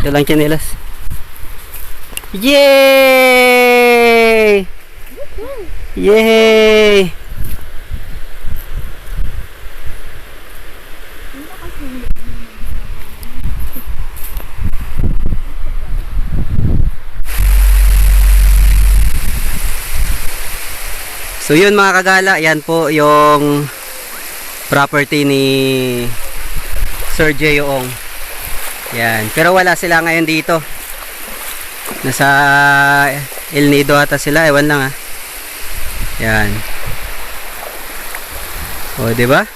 Dalang tsinelas. Yay! Yay! So yun mga kagala, yan po yung property ni Sir Jeong. Yan, pero wala sila ngayon dito. Nasa El Nido ata sila, ewan lang Yan. O, di ba?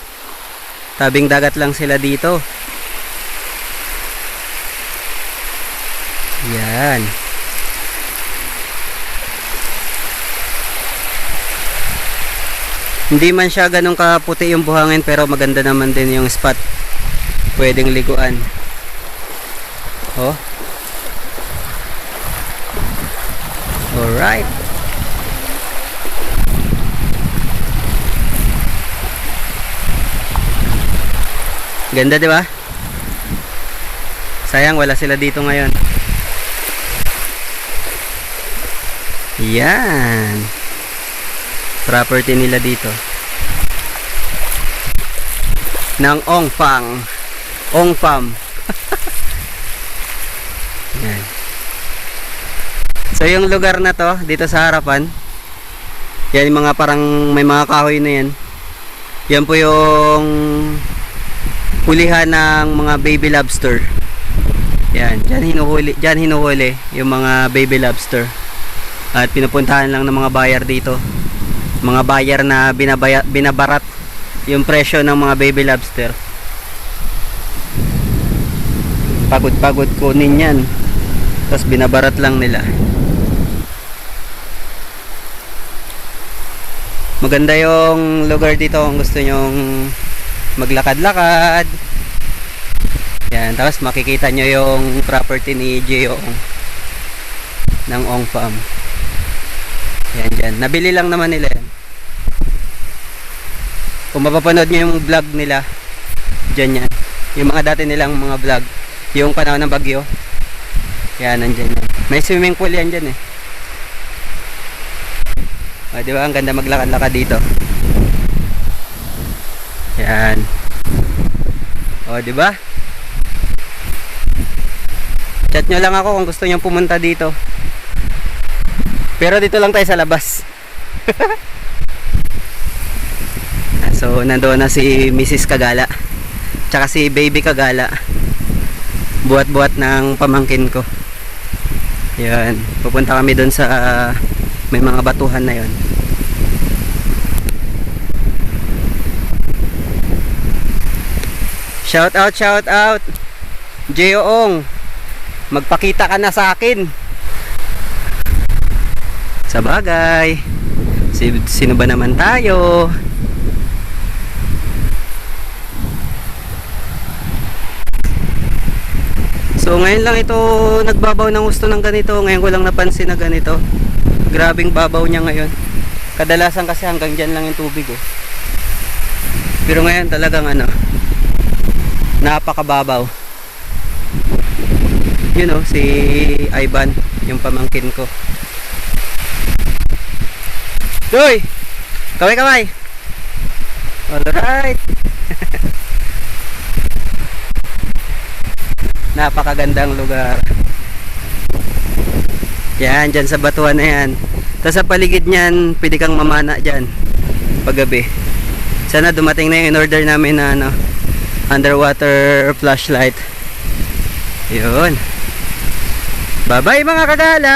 Tabing dagat lang sila dito. Yan. Hindi man siya ganun kaputi yung buhangin, pero maganda naman din yung spot. Pwedeng liguan. Oh. Alright. Ganda, di ba? Sayang wala sila dito ngayon. Yan. Property nila dito. Ng Ongpang. Ongpam. Yan. So yung lugar na to dito sa harapan, yan yung mga parang may mga kahoy na yan. Yan po yung hulihan ng mga baby lobster. Yan, diyan hinuhuli yung mga baby lobster. At pinupuntahan lang ng mga buyer dito. Mga buyer na binabarat yung presyo ng mga baby lobster. Pagod-pagod kunin yan, tapos binabarat lang nila. Maganda yung lugar dito kung gusto nyong maglakad-lakad. Yan, tapos makikita nyo yung property ni Jeong ng Ongpam. Yan dyan, nabili lang naman nila yan. Kung mapapanood nyo yung vlog nila, dyan yan, yung mga dati nilang mga vlog, yung panahon ng bagyo, yan, nandyan yan. May swimming pool yan dyan diba, ang ganda maglakad-lakad dito. Yan. Diba, chat nyo lang ako kung gusto nyo pumunta dito, pero dito lang tayo sa labas. So nandoon na si Mrs. Kagala tsaka si Baby Kagala, buhat-buhat ng pamangkin ko. Yan, pupunta kami doon sa may mga batuhan na yon. Shout out Jeong, magpakita ka na sa akin. Sa bagay, sino ba naman tayo? So ngayon lang ito nagbabaw ng gusto ng ganito. Ngayon ko lang napansin na ganito. Grabing babaw niya ngayon. Kadalasan kasi hanggang dyan lang yung tubig Pero ngayon talagang napakababaw. Si Ivan, yung pamangkin ko. Doy! Kaway! Alright! Napakagandang lugar. Yan, dyan sa batuan na yan. Tapos sa paligid nyan, pwede kang mamana dyan paggabi. Sana dumating na yung in-order namin na underwater flashlight. Yun. Bye bye mga kagala!